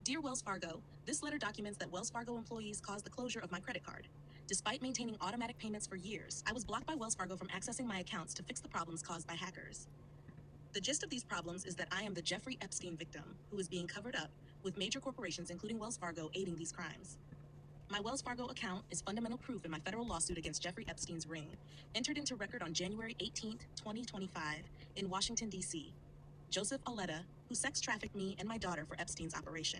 Dear Wells Fargo, this letter documents that Wells Fargo employees caused the closure of my credit card. Despite maintaining automatic payments for years, I was blocked by Wells Fargo from accessing my accounts to fix the problems caused by hackers. The gist of these problems is that I am the Jeffrey Epstein victim, who is being covered up, with major corporations including Wells Fargo aiding these crimes. My Wells Fargo account is fundamental proof in my federal lawsuit against Jeffrey Epstein's ring, entered into record on January 18th, 2025, in Washington, D.C. Joseph Auletta, who sex trafficked me and my daughter for Epstein's operation,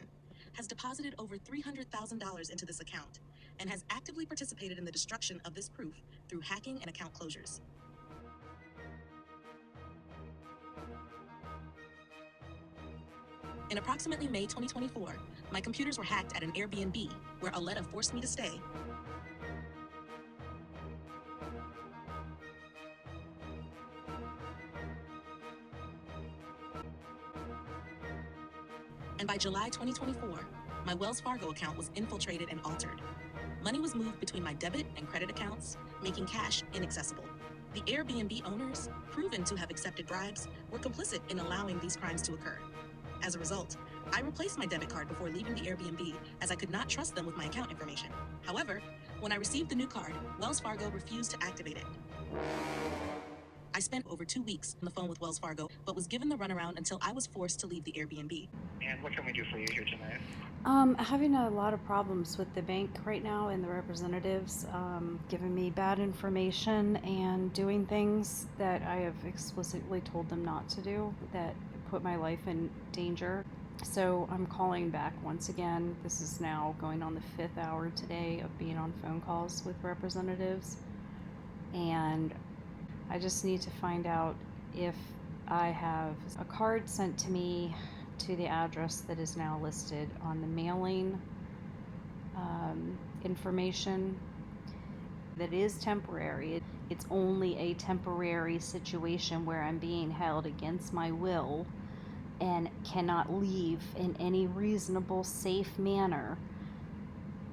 has deposited over $300,000 into this account and has actively participated in the destruction of this proof through hacking and account closures. In approximately May 2024, my computers were hacked at an Airbnb where Auletta forced me to stay. And by July 2024, my Wells Fargo account was infiltrated and altered. Money was moved between my debit and credit accounts, making cash inaccessible. The Airbnb owners, proven to have accepted bribes, were complicit in allowing these crimes to occur. As a result, I replaced my debit card before leaving the Airbnb as I could not trust them with my account information. However, when I received the new card, Wells Fargo refused to activate it. I spent over 2 weeks on the phone with Wells Fargo, but was given the runaround until I was forced to leave the Airbnb. And what can we do for you here tonight? Having a lot of problems with the bank right now and the representatives giving me bad information and doing things that I have explicitly told them not to do that put my life in danger. So I'm calling back once again. This is now going on the 5th hour today of being on phone calls with representatives. And I just need to find out if I have a card sent to me to the address that is now listed on the mailing information that is temporary. It's only a temporary situation where I'm being held against my will and cannot leave in any reasonable, safe manner,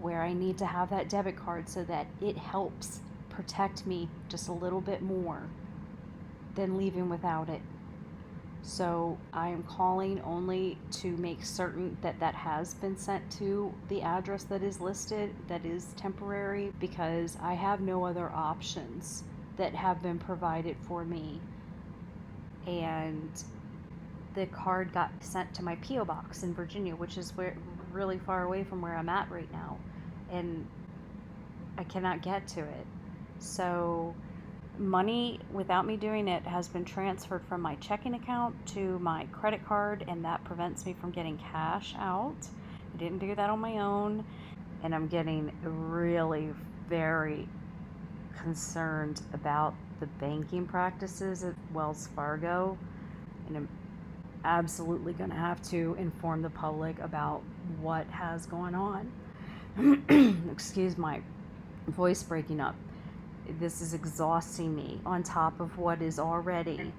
where I need to have that debit card so that it helps protect me just a little bit more than leaving without it. So I am calling only to make certain that that has been sent to the address that is listed, that is temporary, because I have no other options that have been provided for me. And the card got sent to my P.O. box in Virginia, which is really far away from where I'm at right now. And I cannot get to it. So money, without me doing it, has been transferred from my checking account to my credit card, and that prevents me from getting cash out. I didn't do that on my own, and I'm getting really very concerned about the banking practices at Wells Fargo, and I'm absolutely going to have to inform the public about what has gone on. Excuse my voice breaking up. This is exhausting me on top of what is already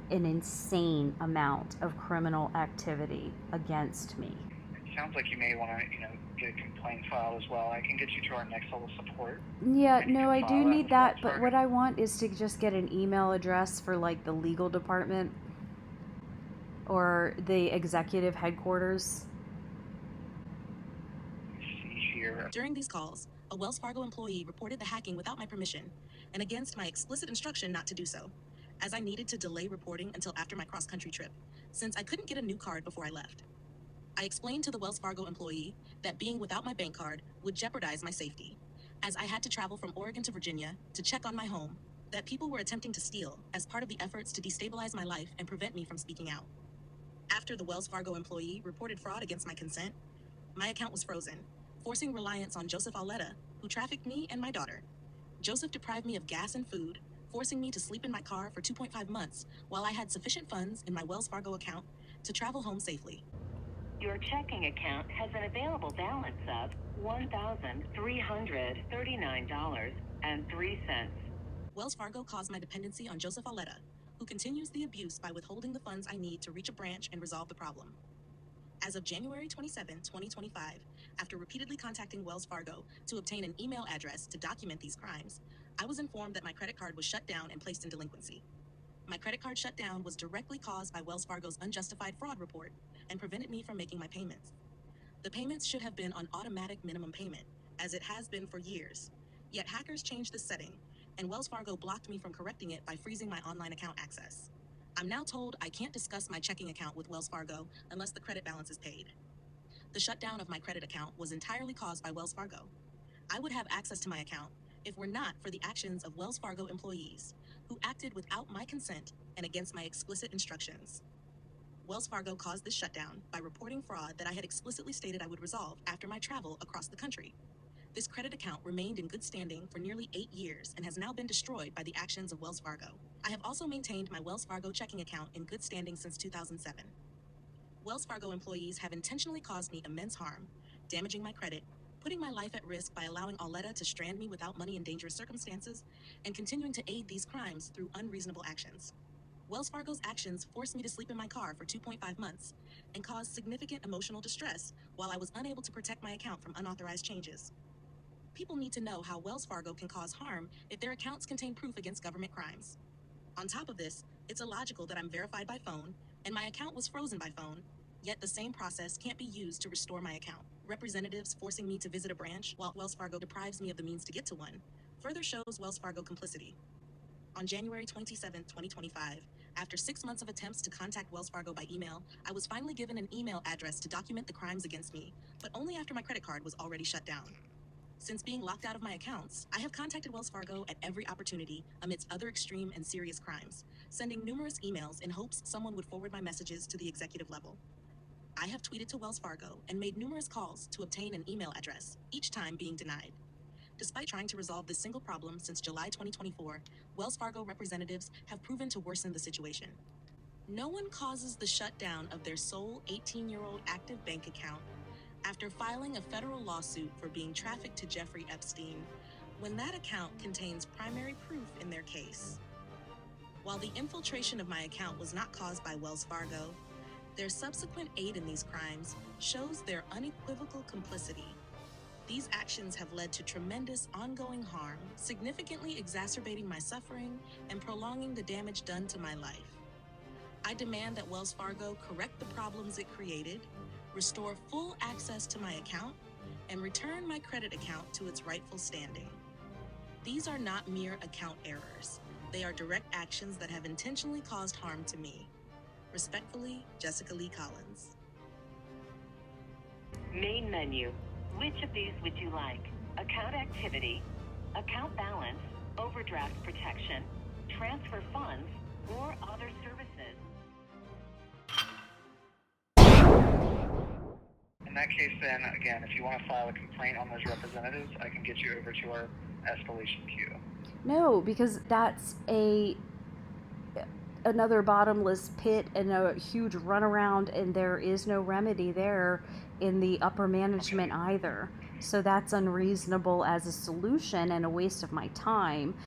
an insane amount of criminal activity against me. It sounds like you may want to, get a complaint filed as well. I can get you to our next level support. Yeah, no, I do need that, but what I want is to just get an email address for like the legal department or the executive headquarters. Let's see here. During these calls, a Wells Fargo employee reported the hacking without my permission and against my explicit instruction not to do so, as I needed to delay reporting until after my cross-country trip, since I couldn't get a new card before I left. I explained to the Wells Fargo employee that being without my bank card would jeopardize my safety, as I had to travel from Oregon to Virginia to check on my home, that people were attempting to steal as part of the efforts to destabilize my life and prevent me from speaking out. After the Wells Fargo employee reported fraud against my consent, my account was frozen, forcing reliance on Joseph Auletta, who trafficked me and my daughter. Joseph deprived me of gas and food, forcing me to sleep in my car for 2.5 months while I had sufficient funds in my Wells Fargo account to travel home safely. Your checking account has an available balance of $1,339.03. Wells Fargo caused my dependency on Joseph Auletta, who continues the abuse by withholding the funds I need to reach a branch and resolve the problem. As of January 27, 2025, after repeatedly contacting Wells Fargo to obtain an email address to document these crimes, I was informed that my credit card was shut down and placed in delinquency. My credit card shutdown was directly caused by Wells Fargo's unjustified fraud report and prevented me from making my payments. The payments should have been on automatic minimum payment, as it has been for years. Yet hackers changed the setting, and Wells Fargo blocked me from correcting it by freezing my online account access. I'm now told I can't discuss my checking account with Wells Fargo unless the credit balance is paid. The shutdown of my credit account was entirely caused by Wells Fargo. I would have access to my account if were not for the actions of Wells Fargo employees who acted without my consent and against my explicit instructions. Wells Fargo caused this shutdown by reporting fraud that I had explicitly stated I would resolve after my travel across the country. This credit account remained in good standing for nearly 8 years and has now been destroyed by the actions of Wells Fargo. I have also maintained my Wells Fargo checking account in good standing since 2007. Wells Fargo employees have intentionally caused me immense harm, damaging my credit, putting my life at risk by allowing Auletta to strand me without money in dangerous circumstances, and continuing to aid these crimes through unreasonable actions. Wells Fargo's actions forced me to sleep in my car for 2.5 months and caused significant emotional distress while I was unable to protect my account from unauthorized changes. People need to know how Wells Fargo can cause harm if their accounts contain proof against government crimes. On top of this, it's illogical that I'm verified by phone and my account was frozen by phone, yet the same process can't be used to restore my account. Representatives forcing me to visit a branch while Wells Fargo deprives me of the means to get to one further shows Wells Fargo complicity. On January 27, 2025, after 6 months of attempts to contact Wells Fargo by email, I was finally given an email address to document the crimes against me, but only after my credit card was already shut down. Since being locked out of my accounts, I have contacted Wells Fargo at every opportunity amidst other extreme and serious crimes, sending numerous emails in hopes someone would forward my messages to the executive level. I have tweeted to Wells Fargo and made numerous calls to obtain an email address, each time being denied. Despite trying to resolve this single problem since July 2024, Wells Fargo representatives have proven to worsen the situation. No one causes the shutdown of their sole 18-year-old active bank account after filing a federal lawsuit for being trafficked to Jeffrey Epstein when that account contains primary proof in their case. While the infiltration of my account was not caused by Wells Fargo, their subsequent aid in these crimes shows their unequivocal complicity. These actions have led to tremendous ongoing harm, significantly exacerbating my suffering and prolonging the damage done to my life. I demand that Wells Fargo correct the problems it created, restore full access to my account, and return my credit account to its rightful standing. These are not mere account errors. They are direct actions that have intentionally caused harm to me. Respectfully, Jessica Lee Collins. Main menu. Which of these would you like? Account activity, account balance, overdraft protection, transfer funds, or other services? In that case, then, again, if you want to file a complaint on those representatives, I can get you over to our escalation queue. No, because that's another bottomless pit and a huge runaround, and there is no remedy there in the upper management either. So that's unreasonable as a solution and a waste of my time.